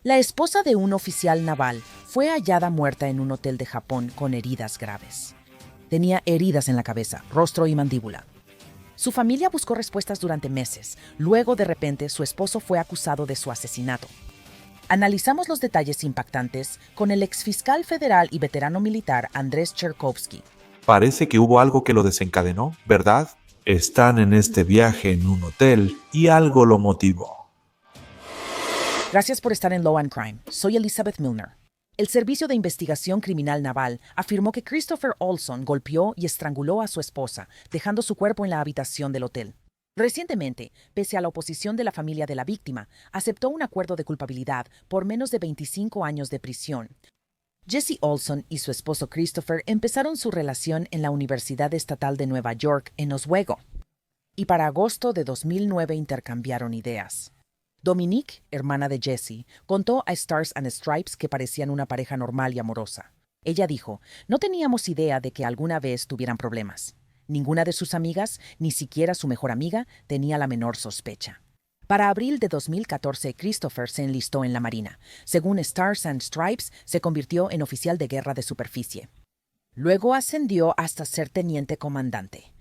La esposa de un oficial naval fue hallada muerta en un hotel de Japón con heridas graves. Tenía heridas en la cabeza, rostro y mandíbula. Su familia buscó respuestas durante meses. Luego, de repente, su esposo fue acusado de su asesinato. Analizamos los detalles impactantes con el exfiscal federal y veterano militar Andrés Cherkovsky. Parece que hubo algo que lo desencadenó, ¿verdad? Están en este viaje en un hotel y algo lo motivó. Gracias por estar en Law and Crime. Soy Elizabeth Milner. El Servicio de Investigación Criminal Naval afirmó que Christopher Olson golpeó y estranguló a su esposa, dejando su cuerpo en la habitación del hotel. Recientemente, pese a la oposición de la familia de la víctima, aceptó un acuerdo de culpabilidad por menos de 25 años de prisión. Jesse Olson y su esposo Christopher empezaron su relación en la Universidad Estatal de Nueva York en Oswego, y para agosto de 2009 intercambiaron ideas. Dominique, hermana de Jesse, contó a Stars and Stripes que parecían una pareja normal y amorosa. Ella dijo, no teníamos idea de que alguna vez tuvieran problemas. Ninguna de sus amigas, ni siquiera su mejor amiga, tenía la menor sospecha. Para abril de 2014, Christopher se enlistó en la Marina. Según Stars and Stripes, se convirtió en oficial de guerra de superficie. Luego ascendió hasta ser teniente comandante.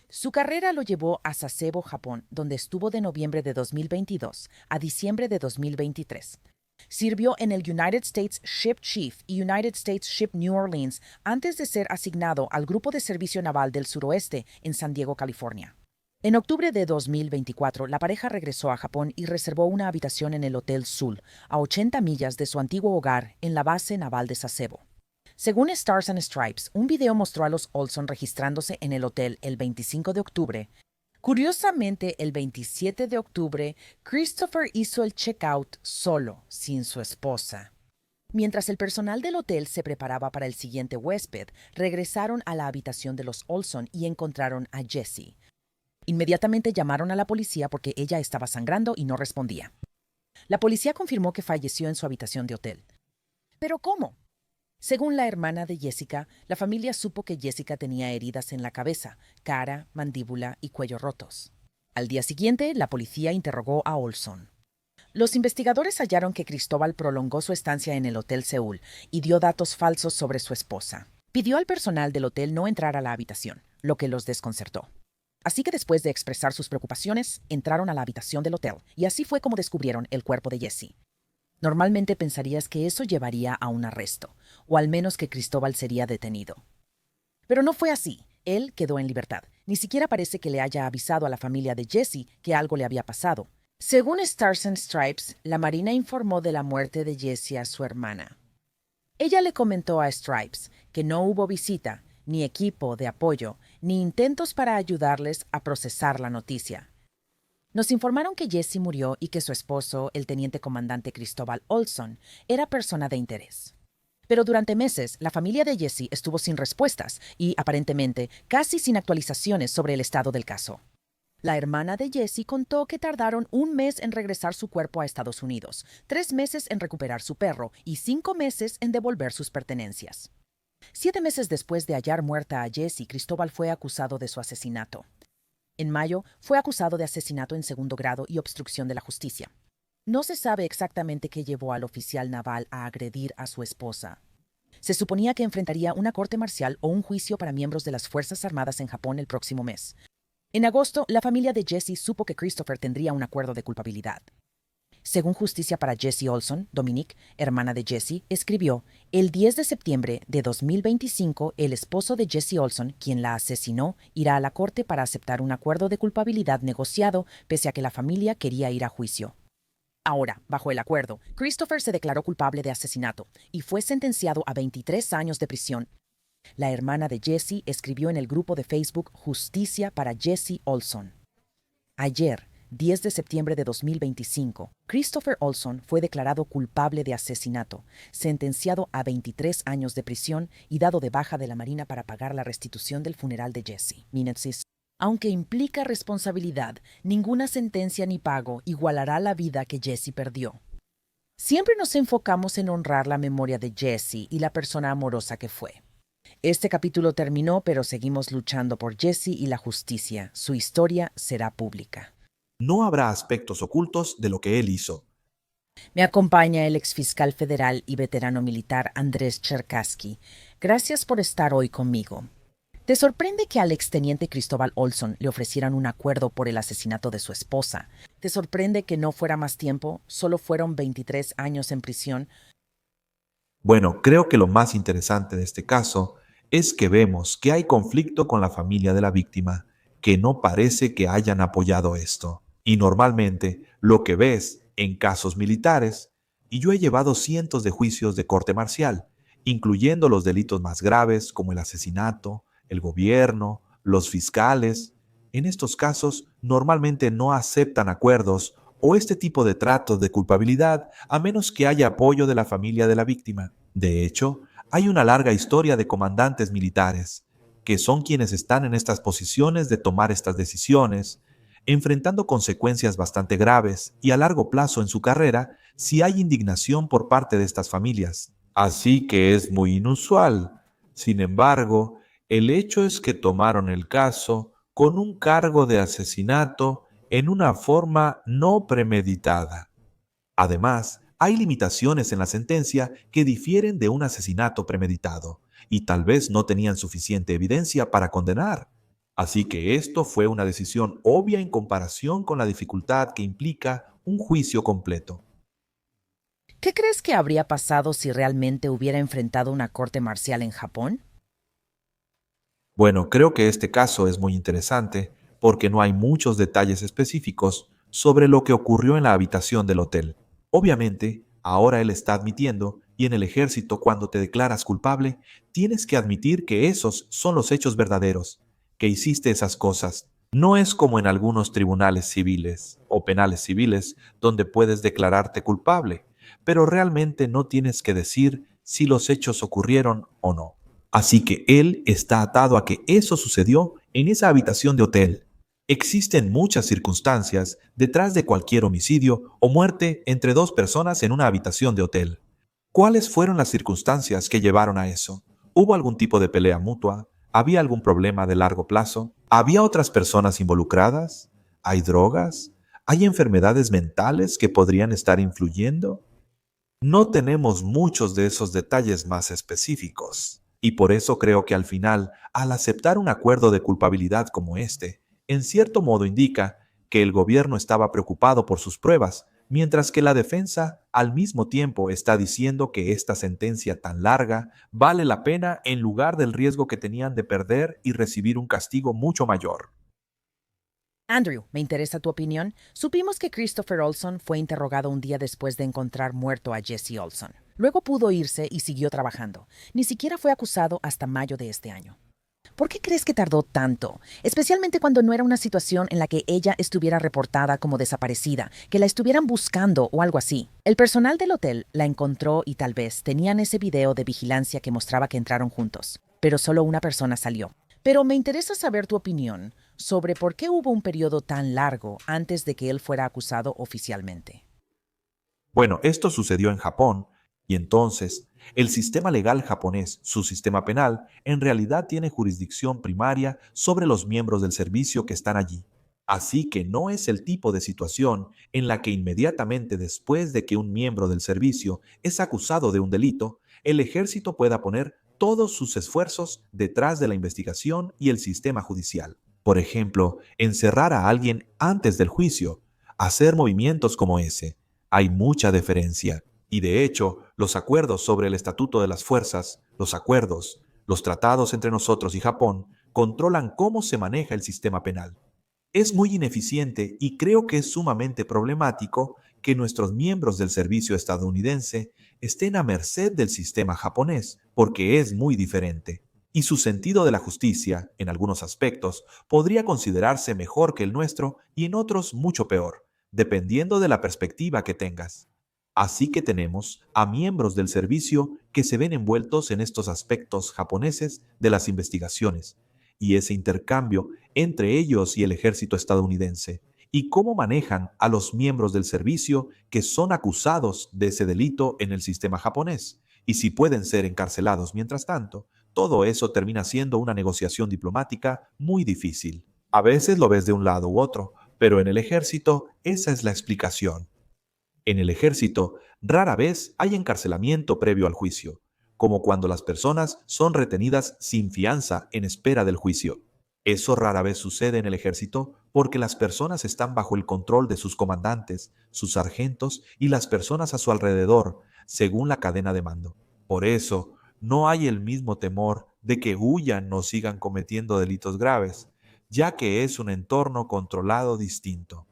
Su carrera lo llevó a Sasebo, Japón, donde estuvo de noviembre de 2022 a diciembre de 2023. Sirvió en el United States Ship Chief y United States Ship New Orleans antes de ser asignado al Grupo de Servicio Naval del Suroeste en San Diego, California. En octubre de 2024, la pareja regresó a Japón y reservó una habitación en el Hotel Sul, a 80 millas de su antiguo hogar en la base naval de Sasebo. Según Stars and Stripes, un video mostró a los Olson registrándose en el hotel el 25 de octubre. Curiosamente, el 27 de octubre, Christopher hizo el checkout solo, sin su esposa. Mientras el personal del hotel se preparaba para el siguiente huésped, regresaron a la habitación de los Olson y encontraron a Jessie. Inmediatamente llamaron a la policía porque ella estaba sangrando y no respondía. La policía confirmó que falleció en su habitación de hotel. ¿Pero cómo? Según la hermana de Jessica, la familia supo que Jessica tenía heridas en la cabeza, cara, mandíbula y cuello rotos. Al día siguiente, la policía interrogó a Olson. Los investigadores hallaron que Cristóbal prolongó su estancia en el Hotel Seúl y dio datos falsos sobre su esposa. Pidió al personal del hotel no entrar a la habitación, lo que los desconcertó. Así que después de expresar sus preocupaciones, entraron a la habitación del hotel, y así fue como descubrieron el cuerpo de Jessie. Normalmente pensarías que eso llevaría a un arresto, o al menos que Cristóbal sería detenido. Pero no fue así. Él quedó en libertad. Ni siquiera parece que le haya avisado a la familia de Jessie que algo le había pasado. Según Stars and Stripes, la Marina informó de la muerte de Jessie a su hermana. Ella le comentó a Stripes que no hubo visita, ni equipo de apoyo, ni intentos para ayudarles a procesar la noticia. Nos informaron que Jessie murió y que su esposo, el teniente comandante Cristóbal Olson, era persona de interés. Pero durante meses, la familia de Jessie estuvo sin respuestas y, aparentemente, casi sin actualizaciones sobre el estado del caso. La hermana de Jessie contó que tardaron 1 mes en regresar su cuerpo a Estados Unidos, 3 meses en recuperar su perro y 5 meses en devolver sus pertenencias. 7 meses después de hallar muerta a Jessie, Cristóbal fue acusado de su asesinato. En mayo, fue acusado de asesinato en segundo grado y obstrucción de la justicia. No se sabe exactamente qué llevó al oficial naval a agredir a su esposa. Se suponía que enfrentaría una corte marcial o un juicio para miembros de las Fuerzas Armadas en Japón el próximo mes. En agosto, la familia de Jessie supo que Christopher tendría un acuerdo de culpabilidad. Según Justicia para Jessie Olson, Dominique, hermana de Jessie, escribió, el 10 de septiembre de 2025, el esposo de Jessie Olson, quien la asesinó, irá a la corte para aceptar un acuerdo de culpabilidad negociado, pese a que la familia quería ir a juicio. Ahora, bajo el acuerdo, Christopher se declaró culpable de asesinato y fue sentenciado a 23 años de prisión. La hermana de Jessie escribió en el grupo de Facebook Justicia para Jessie Olson. Ayer, 10 de septiembre de 2025, Christopher Olson fue declarado culpable de asesinato, sentenciado a 23 años de prisión y dado de baja de la Marina para pagar la restitución del funeral de Jessie. Aunque implica responsabilidad, ninguna sentencia ni pago igualará la vida que Jessie perdió. Siempre nos enfocamos en honrar la memoria de Jessie y la persona amorosa que fue. Este capítulo terminó, pero seguimos luchando por Jessie y la justicia. Su historia será pública. No habrá aspectos ocultos de lo que él hizo. Me acompaña el exfiscal federal y veterano militar Andrés Cherkasky. Gracias por estar hoy conmigo. ¿Te sorprende que al exteniente Cristóbal Olson le ofrecieran un acuerdo por el asesinato de su esposa? ¿Te sorprende que no fuera más tiempo? Solo fueron 23 años en prisión. Bueno, creo que lo más interesante de este caso es que vemos que hay conflicto con la familia de la víctima, que no parece que hayan apoyado esto. Y normalmente lo que ves en casos militares, y yo he llevado cientos de juicios de corte marcial, incluyendo los delitos más graves como el asesinato, el gobierno, los fiscales. En estos casos normalmente no aceptan acuerdos o este tipo de tratos de culpabilidad a menos que haya apoyo de la familia de la víctima. De hecho, hay una larga historia de comandantes militares, que son quienes están en estas posiciones de tomar estas decisiones, enfrentando consecuencias bastante graves y a largo plazo en su carrera si hay indignación por parte de estas familias. Así que es muy inusual. Sin embargo, el hecho es que tomaron el caso con un cargo de asesinato en una forma no premeditada. Además, hay limitaciones en la sentencia que difieren de un asesinato premeditado y tal vez no tenían suficiente evidencia para condenar. Así que esto fue una decisión obvia en comparación con la dificultad que implica un juicio completo. ¿Qué crees que habría pasado si realmente hubiera enfrentado una corte marcial en Japón? Bueno, creo que este caso es muy interesante porque no hay muchos detalles específicos sobre lo que ocurrió en la habitación del hotel. Obviamente, ahora él está admitiendo, y en el ejército cuando te declaras culpable, tienes que admitir que esos son los hechos verdaderos, que hiciste esas cosas. No es como en algunos tribunales civiles o penales civiles donde puedes declararte culpable, pero realmente no tienes que decir si los hechos ocurrieron o no. Así que él está atado a que eso sucedió en esa habitación de hotel. Existen muchas circunstancias detrás de cualquier homicidio o muerte entre dos personas en una habitación de hotel. ¿Cuáles fueron las circunstancias que llevaron a eso? ¿Hubo algún tipo de pelea mutua? ¿Había algún problema de largo plazo? ¿Había otras personas involucradas? ¿Hay drogas? ¿Hay enfermedades mentales que podrían estar influyendo? No tenemos muchos de esos detalles más específicos, y por eso creo que al final, al aceptar un acuerdo de culpabilidad como este, en cierto modo indica que el gobierno estaba preocupado por sus pruebas, mientras que la defensa al mismo tiempo está diciendo que esta sentencia tan larga vale la pena en lugar del riesgo que tenían de perder y recibir un castigo mucho mayor. Andrew, me interesa tu opinión. Supimos que Christopher Olson fue interrogado un día después de encontrar muerto a Jesse Olson. Luego pudo irse y siguió trabajando. Ni siquiera fue acusado hasta mayo de este año. ¿Por qué crees que tardó tanto? Especialmente cuando no era una situación en la que ella estuviera reportada como desaparecida, que la estuvieran buscando o algo así. El personal del hotel la encontró y tal vez tenían ese video de vigilancia que mostraba que entraron juntos, pero solo una persona salió. Pero me interesa saber tu opinión sobre por qué hubo un periodo tan largo antes de que él fuera acusado oficialmente. Bueno, esto sucedió en Japón, y entonces el sistema legal japonés, su sistema penal, en realidad tiene jurisdicción primaria sobre los miembros del servicio que están allí. Así que no es el tipo de situación en la que inmediatamente después de que un miembro del servicio es acusado de un delito, el ejército pueda poner todos sus esfuerzos detrás de la investigación y el sistema judicial. Por ejemplo, encerrar a alguien antes del juicio, hacer movimientos como ese. Hay mucha deferencia. Y de hecho, los acuerdos sobre el Estatuto de las Fuerzas, los acuerdos, los tratados entre nosotros y Japón, controlan cómo se maneja el sistema penal. Es muy ineficiente y creo que es sumamente problemático que nuestros miembros del servicio estadounidense estén a merced del sistema japonés, porque es muy diferente. Y su sentido de la justicia, en algunos aspectos, podría considerarse mejor que el nuestro y en otros mucho peor, dependiendo de la perspectiva que tengas. Así que tenemos a miembros del servicio que se ven envueltos en estos aspectos japoneses de las investigaciones y ese intercambio entre ellos y el ejército estadounidense, y cómo manejan a los miembros del servicio que son acusados de ese delito en el sistema japonés, y si pueden ser encarcelados mientras tanto. Todo eso termina siendo una negociación diplomática muy difícil. A veces lo ves de un lado u otro, pero en el ejército esa es la explicación. En el ejército, rara vez hay encarcelamiento previo al juicio, como cuando las personas son retenidas sin fianza en espera del juicio. Eso rara vez sucede en el ejército porque las personas están bajo el control de sus comandantes, sus sargentos y las personas a su alrededor, según la cadena de mando. Por eso, no hay el mismo temor de que huyan o sigan cometiendo delitos graves, ya que es un entorno controlado distinto.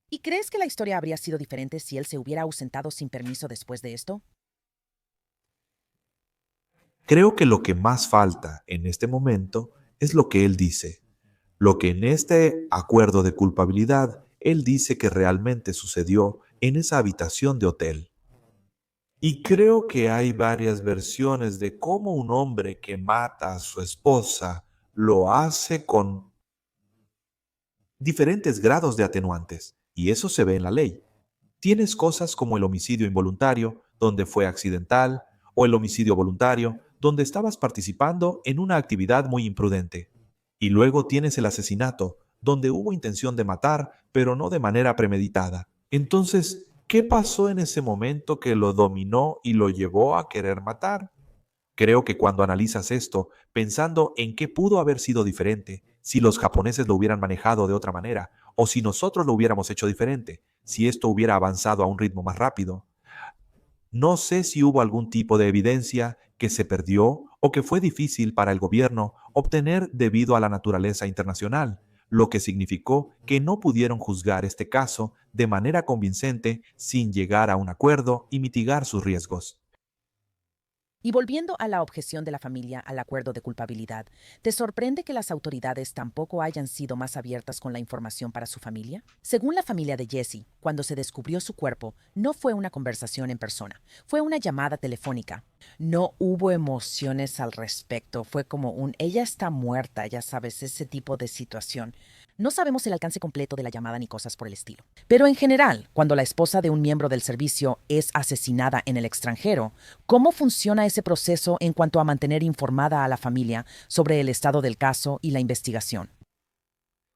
¿Y crees que la historia habría sido diferente si él se hubiera ausentado sin permiso después de esto? Creo que lo que más falta en este momento es lo que él dice, lo que en este acuerdo de culpabilidad él dice que realmente sucedió en esa habitación de hotel. Y creo que hay varias versiones de cómo un hombre que mata a su esposa lo hace con diferentes grados de atenuantes, y eso se ve en la ley. Tienes cosas como el homicidio involuntario, donde fue accidental, o el homicidio voluntario, donde estabas participando en una actividad muy imprudente. Y luego tienes el asesinato, donde hubo intención de matar, pero no de manera premeditada. Entonces, ¿qué pasó en ese momento que lo dominó y lo llevó a querer matar? Creo que cuando analizas esto, pensando en qué pudo haber sido diferente, si los japoneses lo hubieran manejado de otra manera, o si nosotros lo hubiéramos hecho diferente, si esto hubiera avanzado a un ritmo más rápido, no sé si hubo algún tipo de evidencia que se perdió o que fue difícil para el gobierno obtener debido a la naturaleza internacional, lo que significó que no pudieron juzgar este caso de manera convincente sin llegar a un acuerdo y mitigar sus riesgos. Y volviendo a la objeción de la familia al acuerdo de culpabilidad, ¿te sorprende que las autoridades tampoco hayan sido más abiertas con la información para su familia? Según la familia de Jesse, cuando se descubrió su cuerpo, no fue una conversación en persona, fue una llamada telefónica. No hubo emociones al respecto, fue como un ella está muerta, ya sabes, ese tipo de situación. No sabemos el alcance completo de la llamada ni cosas por el estilo. Pero en general, cuando la esposa de un miembro del servicio es asesinada en el extranjero, ¿cómo funciona ese proceso en cuanto a mantener informada a la familia sobre el estado del caso y la investigación?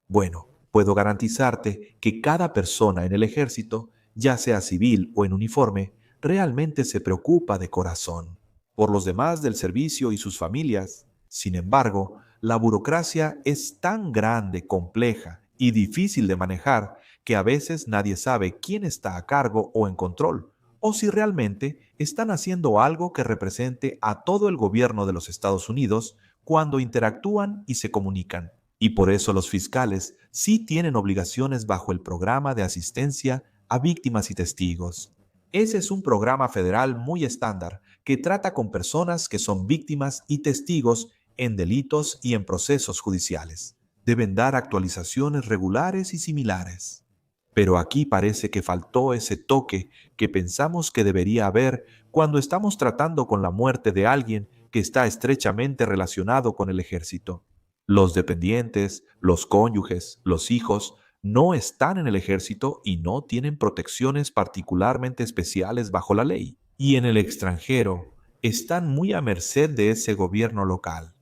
Bueno, puedo garantizarte que cada persona en el ejército, ya sea civil o en uniforme, realmente se preocupa de corazón por los demás del servicio y sus familias. Sin embargo, la burocracia es tan grande, compleja y difícil de manejar que a veces nadie sabe quién está a cargo o en control, o si realmente están haciendo algo que represente a todo el gobierno de los Estados Unidos cuando interactúan y se comunican. Y por eso los fiscales sí tienen obligaciones bajo el programa de asistencia a víctimas y testigos. Ese es un programa federal muy estándar que trata con personas que son víctimas y testigos en delitos y en procesos judiciales. Deben dar actualizaciones regulares y similares. Pero aquí parece que faltó ese toque que pensamos que debería haber cuando estamos tratando con la muerte de alguien que está estrechamente relacionado con el ejército. Los dependientes, los cónyuges, los hijos no están en el ejército y no tienen protecciones particularmente especiales bajo la ley. Y en el extranjero están muy a merced de ese gobierno local.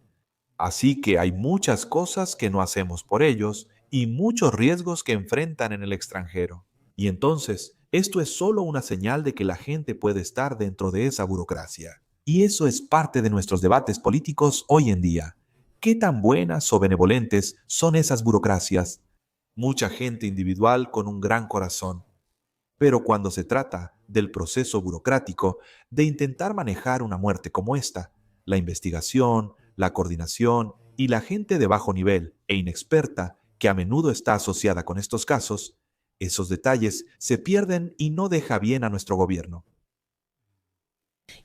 Así que hay muchas cosas que no hacemos por ellos y muchos riesgos que enfrentan en el extranjero. Y entonces, esto es solo una señal de que la gente puede estar dentro de esa burocracia. Y eso es parte de nuestros debates políticos hoy en día. ¿Qué tan buenas o benevolentes son esas burocracias? Mucha gente individual con un gran corazón. Pero cuando se trata del proceso burocrático de intentar manejar una muerte como esta, la investigación, la coordinación y la gente de bajo nivel e inexperta que a menudo está asociada con estos casos, esos detalles se pierden y no deja bien a nuestro gobierno.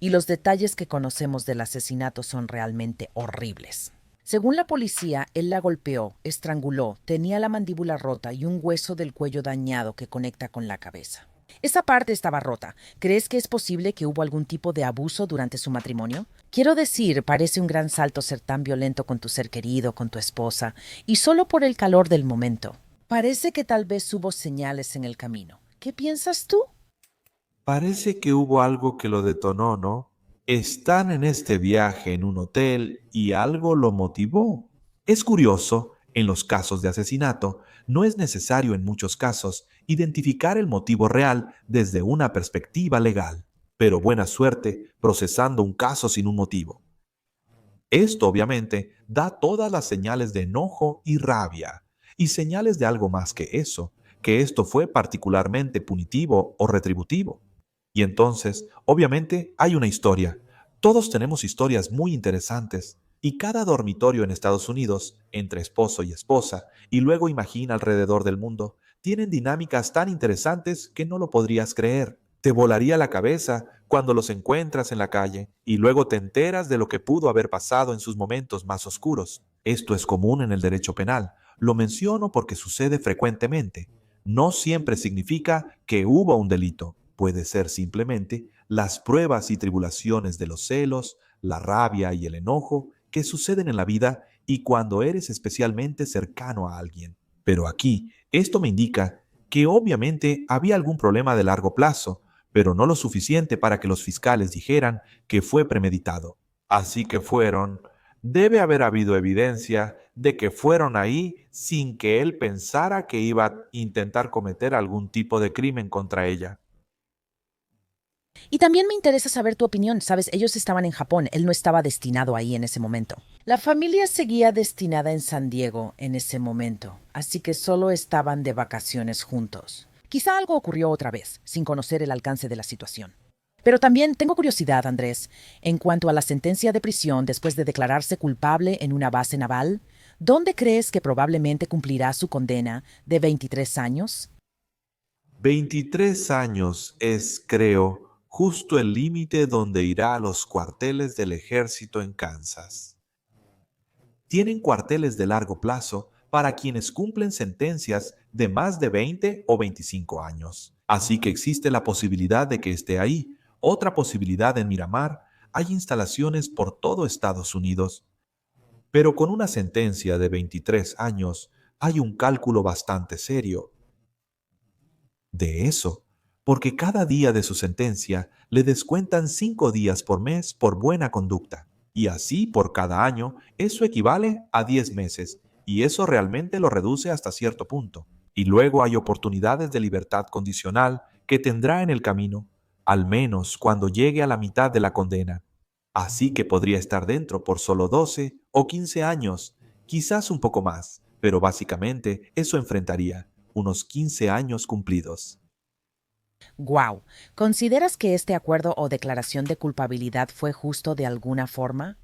Y los detalles que conocemos del asesinato son realmente horribles. Según la policía, él la golpeó, estranguló, tenía la mandíbula rota y un hueso del cuello dañado que conecta con la cabeza. Esa parte estaba rota. ¿Crees que es posible que hubo algún tipo de abuso durante su matrimonio? Quiero decir, parece un gran salto ser tan violento con tu ser querido, con tu esposa, y solo por el calor del momento. Parece que tal vez hubo señales en el camino. ¿Qué piensas tú? Parece que hubo algo que lo detonó, ¿no? Están en este viaje en un hotel y algo lo motivó. Es curioso, En los casos de asesinato, no es necesario en muchos casos identificar el motivo real desde una perspectiva legal, pero buena suerte procesando un caso sin un motivo. Esto obviamente da todas las señales de enojo y rabia, y señales de algo más que eso, que esto fue particularmente punitivo o retributivo. Y entonces, obviamente, hay una historia. Todos tenemos historias muy interesantes, y cada dormitorio en Estados Unidos, entre esposo y esposa, y luego imagina alrededor del mundo, tienen dinámicas tan interesantes que no lo podrías creer. Te volaría la cabeza cuando los encuentras en la calle y luego te enteras de lo que pudo haber pasado en sus momentos más oscuros. Esto es común en el derecho penal. Lo menciono porque sucede frecuentemente. No siempre significa que hubo un delito. Puede ser simplemente las pruebas y tribulaciones de los celos, la rabia y el enojo que suceden en la vida y cuando eres especialmente cercano a alguien. Pero aquí, esto me indica que obviamente había algún problema de largo plazo, pero no lo suficiente para que los fiscales dijeran que fue premeditado. Así que fueron. Debe haber habido evidencia de que fueron ahí sin que él pensara que iba a intentar cometer algún tipo de crimen contra ella. Y también me interesa saber tu opinión. Sabes, ellos estaban en Japón, él no estaba destinado ahí en ese momento. La familia seguía destinada en San Diego en ese momento, así que solo estaban de vacaciones juntos. Quizá algo ocurrió otra vez, sin conocer el alcance de la situación. Pero también tengo curiosidad, Andrés, en cuanto a la sentencia de prisión después de declararse culpable en una base naval, ¿dónde crees que probablemente cumplirá su condena de 23 años? 23 años es, creo, justo el límite donde irá a los cuarteles del ejército en Kansas. Tienen cuarteles de largo plazo para quienes cumplen sentencias de más de 20 o 25 años. Así que existe la posibilidad de que esté ahí. Otra posibilidad en Miramar, hay instalaciones por todo Estados Unidos. Pero con una sentencia de 23 años, hay un cálculo bastante serio de eso, porque cada día de su sentencia le descuentan 5 días por mes por buena conducta. Y así por cada año, eso equivale a 10 meses, y eso realmente lo reduce hasta cierto punto. Y luego hay oportunidades de libertad condicional que tendrá en el camino, al menos cuando llegue a la mitad de la condena. Así que podría estar dentro por solo 12 o 15 años, quizás un poco más, pero básicamente eso enfrentaría unos 15 años cumplidos. Wow. ¿Consideras que este acuerdo o declaración de culpabilidad fue justo de alguna forma?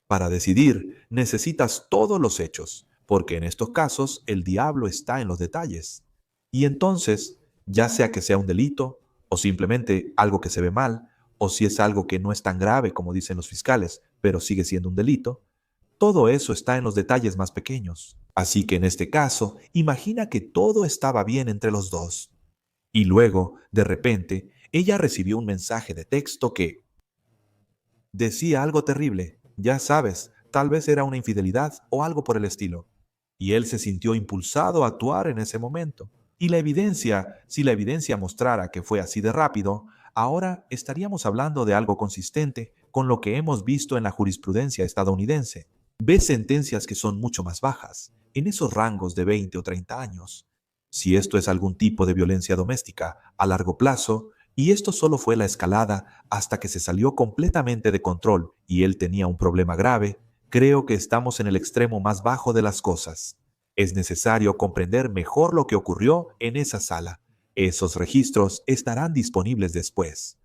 Para decidir, necesitas todos los hechos, porque en estos casos el diablo está en los detalles. Y entonces, ya sea que sea un delito, o simplemente algo que se ve mal, o si es algo que no es tan grave como dicen los fiscales, pero sigue siendo un delito, todo eso está en los detalles más pequeños. Así que en este caso, imagina que todo estaba bien entre los dos. Y luego, de repente, ella recibió un mensaje de texto que decía algo terrible, ya sabes, tal vez era una infidelidad o algo por el estilo. Y él se sintió impulsado a actuar en ese momento. Y la evidencia, si la evidencia mostrara que fue así de rápido, ahora estaríamos hablando de algo consistente con lo que hemos visto en la jurisprudencia estadounidense. Ves sentencias que son mucho más bajas, en esos rangos de 20 o 30 años. Si esto es algún tipo de violencia doméstica a largo plazo, y esto solo fue la escalada hasta que se salió completamente de control y él tenía un problema grave, creo que estamos en el extremo más bajo de las cosas. Es necesario comprender mejor lo que ocurrió en esa sala. Esos registros estarán disponibles después.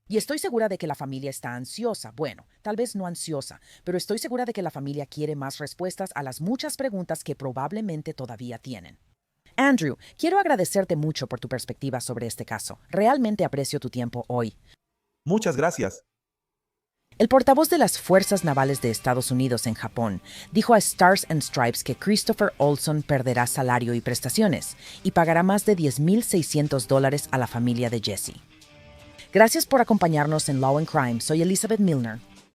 Y estoy segura de que la familia está ansiosa. Bueno, tal vez no ansiosa, pero estoy segura de que la familia quiere más respuestas a las muchas preguntas que probablemente todavía tienen. Andrew, quiero agradecerte mucho por tu perspectiva sobre este caso. Realmente aprecio tu tiempo hoy. Muchas gracias. El portavoz de las Fuerzas Navales de Estados Unidos en Japón dijo a Stars and Stripes que Christopher Olson perderá salario y prestaciones y pagará más de $10,600 a la familia de Jesse. Gracias por acompañarnos en Law and Crime. Soy Elizabeth Milner.